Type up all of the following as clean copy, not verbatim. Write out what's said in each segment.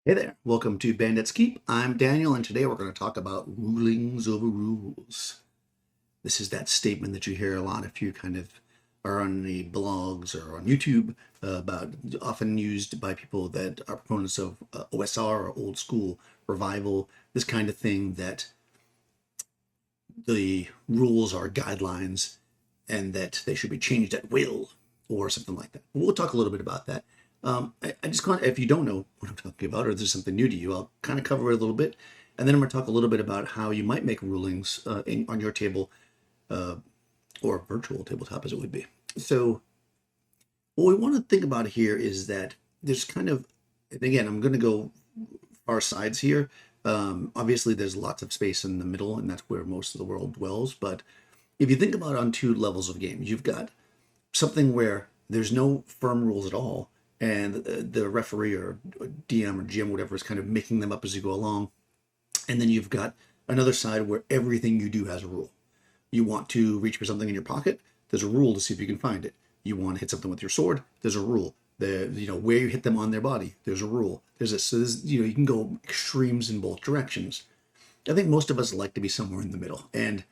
Hey there, welcome to Bandit's Keep. I'm Daniel, and today we're going to talk about rulings over rules. This is that statement that you hear a lot if you kind of are on the blogs or on YouTube about often used by people that are proponents of OSR or old school revival, this kind of thing that the rules are guidelines and that they should be changed at will or something like that. We'll talk a little bit about that. I just kind of, if you don't know what I'm talking about or there's something new to you, I'll kind of cover it a little bit. And then I'm going to talk a little bit about how you might make rulings on your table or virtual tabletop as it would be. So what we want to think about here is that there's kind of, and again, I'm going to go far sides here. Obviously, there's lots of space in the middle, and that's where most of the world dwells. But if you think about it on two levels of games, you've got something where there's no firm rules at all, and the referee or DM or GM, whatever, is kind of making them up as you go along. And then you've got another side where everything you do has a rule. You want to reach for something in your pocket, there's a rule to see if you can find it. You want to hit something with your sword, there's a rule. Where you hit them on their body, there's a rule. There's this, so there's, you can go extremes in both directions. I think most of us like to be somewhere in the middle, and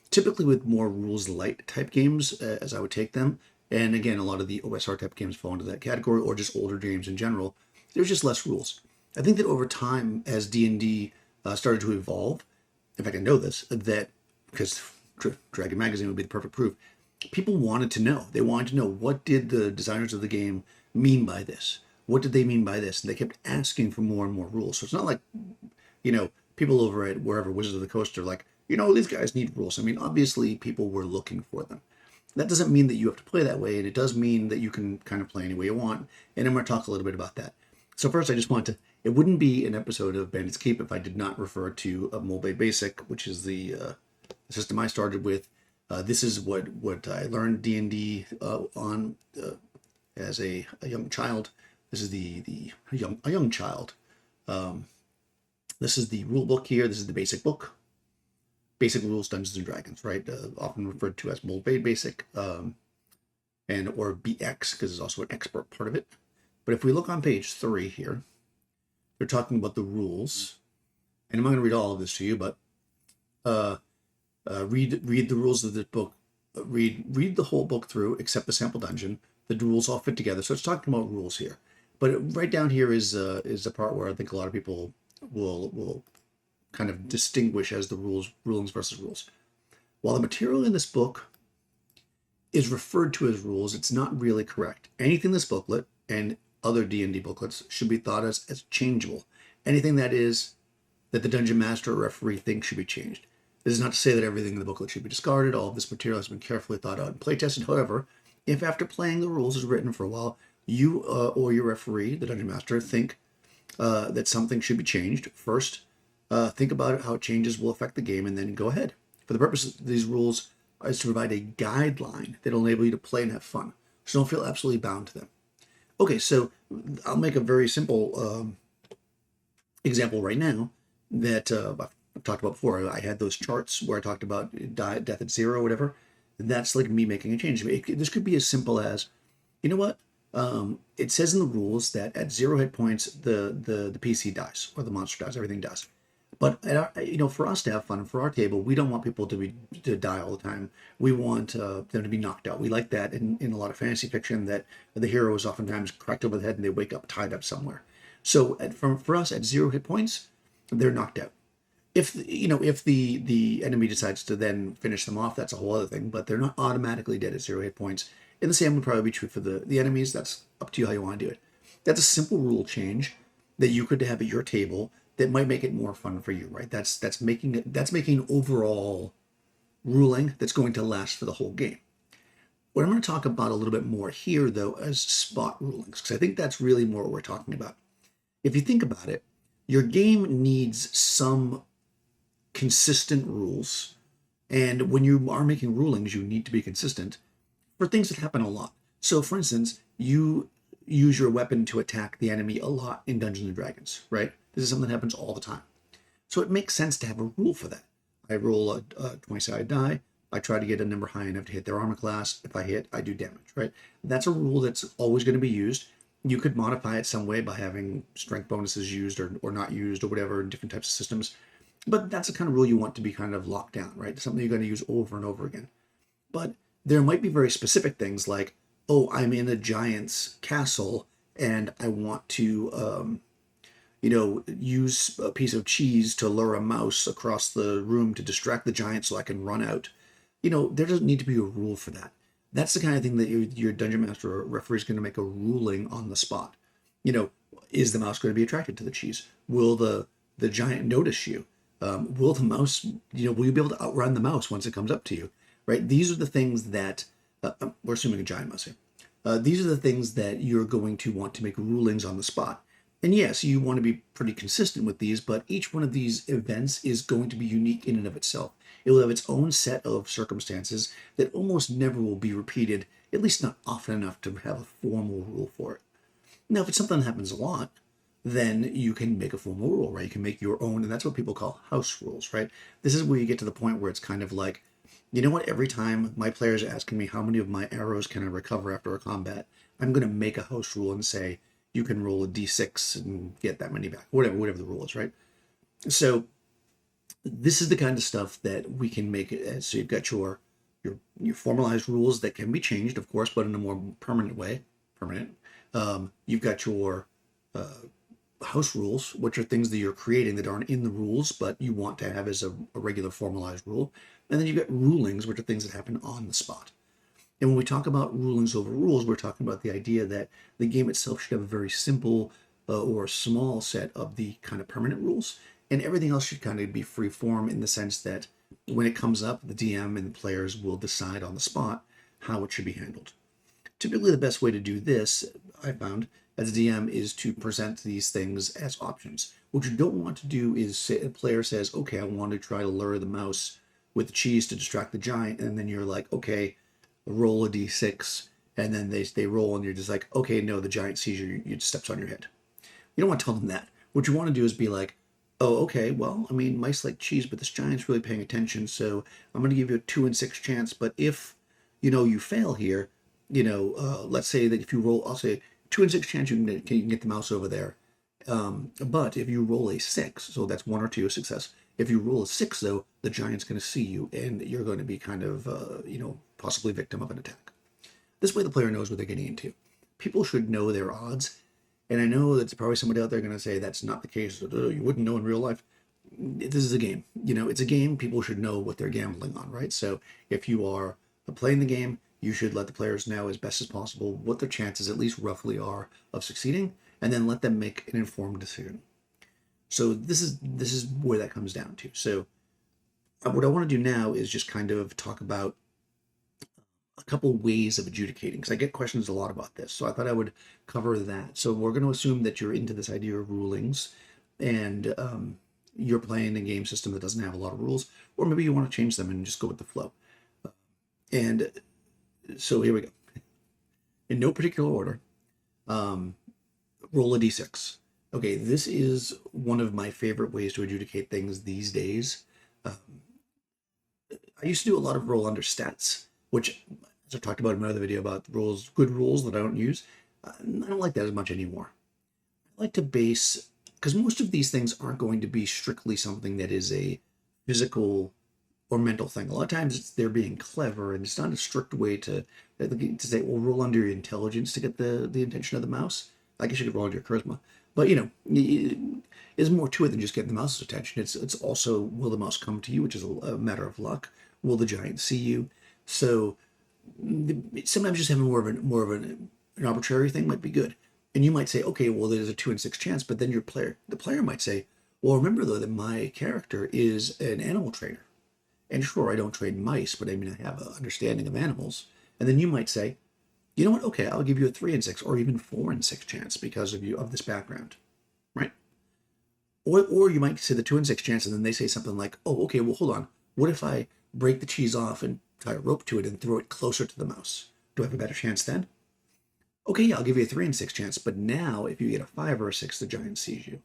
typically with more rules light type games, as I would take them, and again, a lot of the OSR type games fall into that category, or just older games in general, there's just less rules. I think that over time, as D&D started to evolve, in fact, I know this, that because Dragon Magazine would be the perfect proof, people wanted to know. They wanted to know, what did the designers of the game mean by this? What did they mean by this? And they kept asking for more and more rules. So it's not like, people over at wherever Wizards of the Coast are like, these guys need rules. I mean, obviously people were looking for them. That doesn't mean that you have to play that way, and it does mean that you can kind of play any way you want. And I'm going to talk a little bit about that. So first, I just want to, it wouldn't be an episode of Bandit's Keep if I did not refer to a Mole Basic, which is the system I started with. This is what I learned D&D on as a young child. This is a young child. This is the rule book here. This is the basic book. Basic Rules Dungeons and Dragons, right? Often referred to as Mole Basic, or BX, because there's also an expert part of it. But if we look on page 3 here, they're talking about the rules, and I'm not going to read all of this to you, but read the rules of the book. Read the whole book through, except the sample dungeon. The rules all fit together, so it's talking about rules here. But right down here is the part where I think a lot of people will kind of distinguish as the rulings versus rules. While the material in this book is referred to as rules, it's not really correct. Anything in this booklet and other D&D booklets should be thought as changeable. Anything that the dungeon master or referee thinks should be changed. This is not to say that everything in the booklet should be discarded. All of this material has been carefully thought out and play tested. However, if after playing the rules as written for a while, you or your referee, the dungeon master, think that something should be changed, first think about it, how changes will affect the game, and then go ahead. For the purpose of these rules is to provide a guideline that will enable you to play and have fun. So don't feel absolutely bound to them. Okay, so I'll make a very simple example right now that I've talked about before. I had those charts where I talked about death at 0 or whatever. That's like me making a change. This could be as simple as, you know what? It says in the rules that at 0 hit points, the PC dies, or the monster dies, everything dies. But for us to have fun, for our table, we don't want people to die all the time. We want them to be knocked out. We like that in a lot of fantasy fiction, that the hero is oftentimes cracked over the head and they wake up tied up somewhere. So for us, at 0 hit points, they're knocked out. If the enemy decides to then finish them off, that's a whole other thing. But they're not automatically dead at 0 hit points. And the same would probably be true for the enemies. That's up to you how you want to do it. That's a simple rule change that you could have at your table that might make it more fun for you, right? That's making an overall ruling that's going to last for the whole game. What I'm going to talk about a little bit more here, though, is spot rulings, because I think that's really more what we're talking about. If you think about it, your game needs some consistent rules, and when you are making rulings, you need to be consistent for things that happen a lot. So, for instance, you use your weapon to attack the enemy a lot in Dungeons and Dragons, right? This is something that happens all the time. So it makes sense to have a rule for that. I roll a 20-sided die. I try to get a number high enough to hit their armor class. If I hit, I do damage, right? That's a rule that's always going to be used. You could modify it some way by having strength bonuses used or not used or whatever in different types of systems. But that's the kind of rule you want to be kind of locked down, right? Something you're going to use over and over again. But there might be very specific things like, oh, I'm in a giant's castle and I want to, use a piece of cheese to lure a mouse across the room to distract the giant so I can run out. There doesn't need to be a rule for that. That's the kind of thing that your dungeon master or referee is going to make a ruling on the spot. Is the mouse going to be attracted to the cheese? Will the giant notice you? Will the mouse, will you be able to outrun the mouse once it comes up to you? Right? These are the things that, we're assuming a giant mouse here. These are the things that you're going to want to make rulings on the spot. And yes, you want to be pretty consistent with these, but each one of these events is going to be unique in and of itself. It will have its own set of circumstances that almost never will be repeated, at least not often enough to have a formal rule for it. Now, if it's something that happens a lot, then you can make a formal rule, right? You can make your own, and that's what people call house rules, right? This is where you get to the point where it's kind of like, you know what, every time my players are asking me how many of my arrows can I recover after a combat, I'm going to make a house rule and say, you can roll a d6 and get that many back, whatever the rule is, right? So this is the kind of stuff that we can make it. So you've got your formalized rules that can be changed, of course, but in a more permanent way. You've got your house rules, which are things that you're creating that aren't in the rules, but you want to have as a regular formalized rule. And then you've got rulings, which are things that happen on the spot. And when we talk about rulings over rules, we're talking about the idea that the game itself should have a very simple or small set of the kind of permanent rules, and everything else should kind of be free form in the sense that when it comes up, the DM and the players will decide on the spot how it should be handled. Typically, the best way to do this, I found, as a DM, is to present these things as options. What you don't want to do is say, a player says, okay, I want to try to lure the mouse with the cheese to distract the giant, and then you're like, okay, roll a d6, and then they roll, and you're just like, okay, no, the giant sees you, it steps on your head. You don't want to tell them that. What you want to do is be like, oh, okay, well, I mean, mice like cheese, but this giant's really paying attention, so I'm going to give you a 2 in 6 chance, but if, you fail here, let's say that if you roll, I'll say 2 in 6 chance you can get the mouse over there. But if you roll a 6, so that's 1 or 2 success. If you roll a 6, though, the giant's going to see you, and you're going to be kind of, possibly victim of an attack. This way the player knows what they're getting into. People should know their odds, and I know that's probably somebody out there going to say that's not the case, you wouldn't know in real life. This is a game. It's a game. People should know what they're gambling on, right? So if you are playing the game, you should let the players know as best as possible what their chances at least roughly are of succeeding, and then let them make an informed decision. So this is where that comes down to. So what I want to do now is just kind of talk about a couple ways of adjudicating, because I get questions a lot about this. So I thought I would cover that. So we're going to assume that you're into this idea of rulings, and you're playing a game system that doesn't have a lot of rules, or maybe you want to change them and just go with the flow. And so here we go. In no particular order, roll a d6. Okay, this is one of my favorite ways to adjudicate things these days. I used to do a lot of roll under stats, which, as I talked about in my other video about rules, good rules that I don't use, I don't like that as much anymore. I like to base, because most of these things aren't going to be strictly something that is a physical or mental thing. A lot of times they're being clever, and it's not a strict way to say, well, roll under your intelligence to get the attention of the mouse. I guess you could roll under your charisma. But, there's more to it than just getting the mouse's attention. It's also, will the mouse come to you, which is a matter of luck. Will the giant see you? So sometimes just having more of an arbitrary thing might be good. And you might say, okay, well, there's a 2 in 6 chance, but then the player might say, well, remember though that my character is an animal trainer. And sure, I don't train mice, but I mean, I have an understanding of animals. And then you might say, you know what? Okay, I'll give you a 3 in 6 or even 4 in 6 chance because of this background, right? Or you might say the 2 in 6 chance, and then they say something like, oh, okay, well, hold on. What if I break the cheese off and tie a rope to it and throw it closer to the mouse? Do I have a better chance then? Okay, yeah, I'll give you a 3 in 6 chance, but now if you get a 5 or a 6, the giant sees you,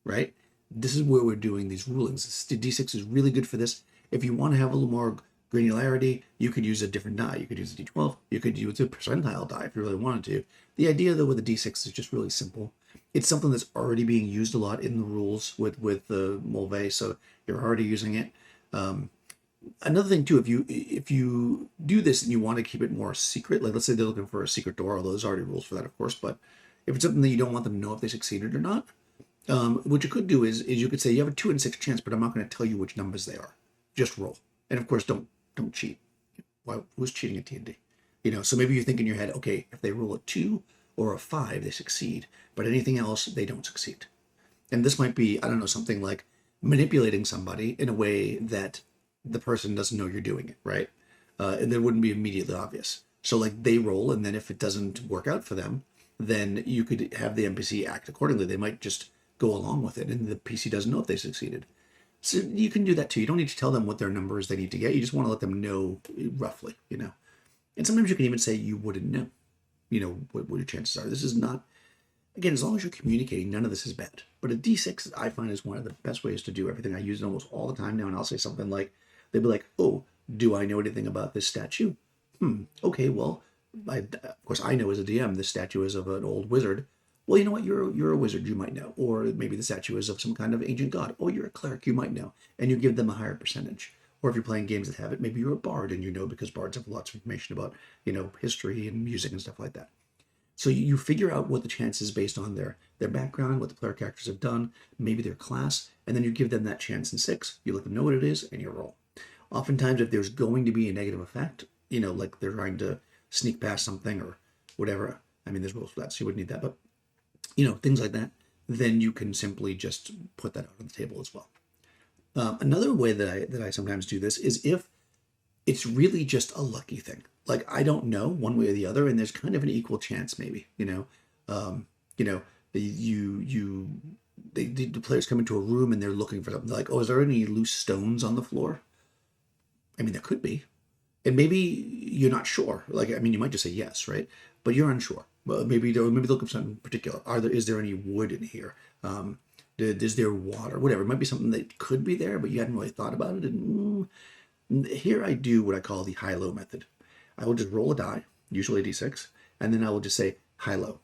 right? This is where we're doing these rulings. D6 is really good for this. If you want to have a little more Granularity, you could use a different die. You could use a D12. You could use a percentile die if you really wanted to. The idea, though, with a D6 is just really simple. It's something that's already being used a lot in the rules with the Mulvey, so you're already using it. Another thing too, if you do this and you want to keep it more secret, like let's say they're looking for a secret door, although there's already rules for that, of course. But if it's something that you don't want them to know if they succeeded or not, what you could do is you could say you have a 2 in 6 chance, but I'm not going to tell you which numbers they are. Just roll, and of course don't cheat. Why? Who's cheating at D&D? So maybe you think in your head, okay, if they roll a 2 or a 5, they succeed, but anything else, they don't succeed. And this might be, I don't know, something like manipulating somebody in a way that the person doesn't know you're doing it, right? And that wouldn't be immediately obvious. So like they roll, and then if it doesn't work out for them, then you could have the NPC act accordingly. They might just go along with it, and the PC doesn't know if they succeeded. So you can do that too. You don't need to tell them what their numbers they need to get. You just want to let them know roughly, And sometimes you can even say you wouldn't know, what your chances are. This is not, again, as long as you're communicating, none of this is bad. But a D6, I find, is one of the best ways to do everything. I use it almost all the time now, and I'll say something like, they'd be like, oh, do I know anything about this statue? Okay, well, of course, I know as a DM this statue is of an old wizard. Well, you know what? You're a wizard, you might know. Or maybe the statue is of some kind of ancient god. Oh, you're a cleric, you might know. And you give them a higher percentage. Or if you're playing games that have it, maybe you're a bard and you know because bards have lots of information about, history and music and stuff like that. So you figure out what the chance is based on their background, what the player characters have done, maybe their class, and then you give them that chance in 6. You let them know what it is, and you roll. Oftentimes, if there's going to be a negative effect, like they're trying to sneak past something or whatever, I mean, there's rules for that, so you wouldn't need that, but, things like that, then you can simply just put that out on the table as well. Another way that I sometimes do this is if it's really just a lucky thing. Like I don't know one way or the other, and there's kind of an equal chance, maybe. The players come into a room and they're looking for something. They're like, oh, is there any loose stones on the floor? I mean, there could be, and maybe you're not sure. Like, I mean, you might just say yes, right? But you're unsure. Well, maybe they'll look up something in particular. Is there any wood in here? Is there water? Whatever. It might be something that could be there, but you hadn't really thought about it. And here I do what I call the high-low method. I will just roll a die, usually a d6, and then I will just say high-low.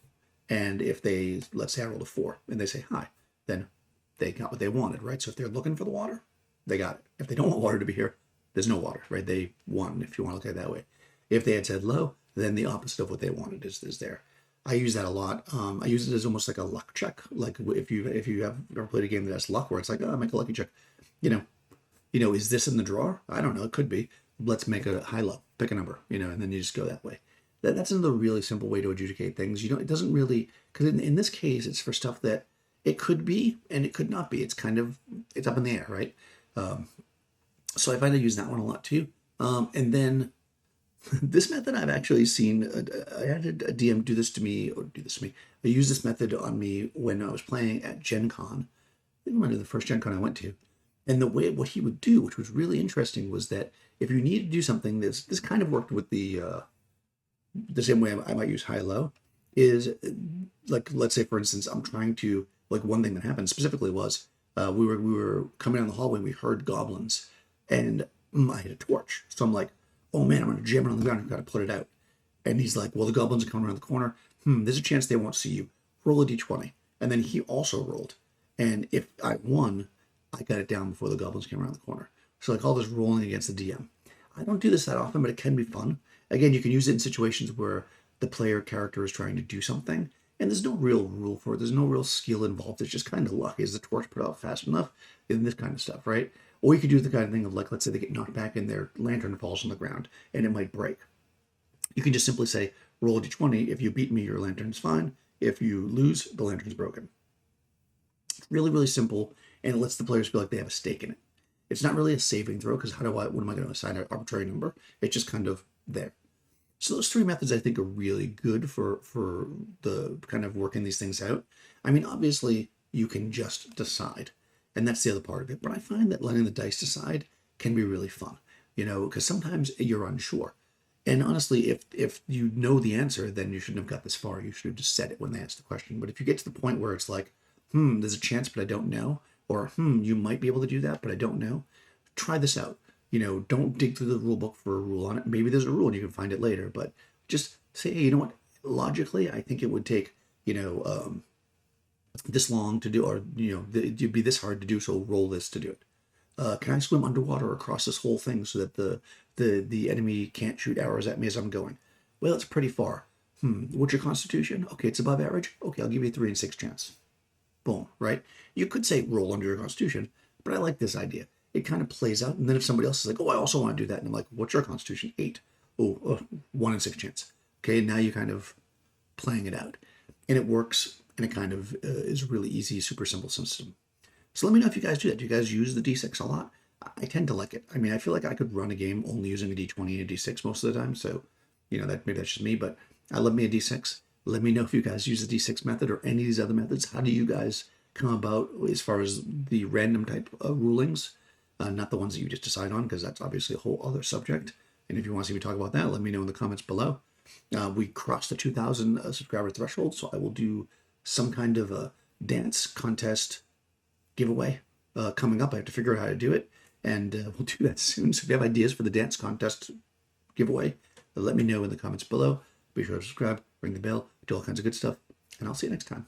And if they, let's say I rolled a 4, and they say high, then they got what they wanted, right? So if they're looking for the water, they got it. If they don't want water to be here, there's no water, right? They won, if you want to look at it that way. If they had said low, then the opposite of what they wanted is there. I use that a lot. I use it as almost like a luck check. Like if you have ever played a game that has luck, where it's like, oh, make a lucky check. Is this in the drawer? I don't know. It could be. Let's make a high-low. Pick a number, and then you just go that way. That's another really simple way to adjudicate things. It doesn't really, because in this case, it's for stuff that it could be and it could not be. It's up in the air, right? So I find I use that one a lot too. And then this method I've actually seen, I had a DM do this to me. I used this method on me when I was playing at Gen Con. I think it might have been the first Gen Con I went to. And what he would do, which was really interesting, was that if you need to do something, this kind of worked with the same way I might use high-low, is like, let's say, for instance, I'm trying to, like one thing that happened specifically was we were coming down the hallway and we heard goblins, and I had a torch. So I'm like, oh man, I'm going to jam it on the ground. I've got to put it out. And he's like, well, the goblins are coming around the corner. There's a chance they won't see you. Roll a d20. And then he also rolled. And if I won, I got it down before the goblins came around the corner. So like all this rolling against the DM. I don't do this that often, but it can be fun. Again, you can use it in situations where the player character is trying to do something, and there's no real rule for it. There's no real skill involved. It's just kind of luck. Is the torch put out fast enough? And this kind of stuff, right? Or you could do the kind of thing of like, let's say they get knocked back and their lantern falls on the ground, and it might break. You can just simply say, roll a d20. If you beat me, your lantern's fine. If you lose, the lantern's broken. It's really, really simple, and it lets the players feel like they have a stake in it. It's not really a saving throw, because what am I going to assign an arbitrary number? It's just kind of there. So those 3 methods I think are really good for the kind of working these things out. I mean, obviously you can just decide, and that's the other part of it. But I find that letting the dice decide can be really fun, because sometimes you're unsure. And honestly, if you know the answer, then you shouldn't have got this far. You should have just said it when they asked the question. But if you get to the point where it's like, there's a chance, but I don't know, or you might be able to do that, but I don't know, try this out. don't dig through the rule book for a rule on it. Maybe there's a rule and you can find it later, but just say, hey, you know what? Logically, I think it would take, this long to do, or, it'd be this hard to do, so roll this to do it. Can I swim underwater across this whole thing so that the enemy can't shoot arrows at me as I'm going? Well, it's pretty far. What's your constitution? Okay, it's above average. Okay, I'll give you a 3 in 6 chance. Boom, right? You could say roll under your constitution, but I like this idea. It kind of plays out, and then if somebody else is like, oh, I also want to do that, and I'm like, what's your constitution? 8. Oh, 1 in 6 chance. Okay, now you're kind of playing it out. And it works, and it kind of is a really easy, super simple system. So let me know if you guys do that. Do you guys use the D6 a lot? I tend to like it. I mean, I feel like I could run a game only using a D20 and a D6 most of the time. So, that maybe that's just me, but I love me a D6. Let me know if you guys use the D6 method or any of these other methods. How do you guys come about as far as the random type of rulings? Not the ones that you just decide on, because that's obviously a whole other subject. And if you want to see me talk about that, let me know in the comments below. We crossed the 2,000 subscriber threshold, so I will do some kind of a dance contest giveaway coming up. I have to figure out how to do it, and we'll do that soon. So if you have ideas for the dance contest giveaway, let me know in the comments below. Be sure to subscribe, ring the bell, do all kinds of good stuff, and I'll see you next time.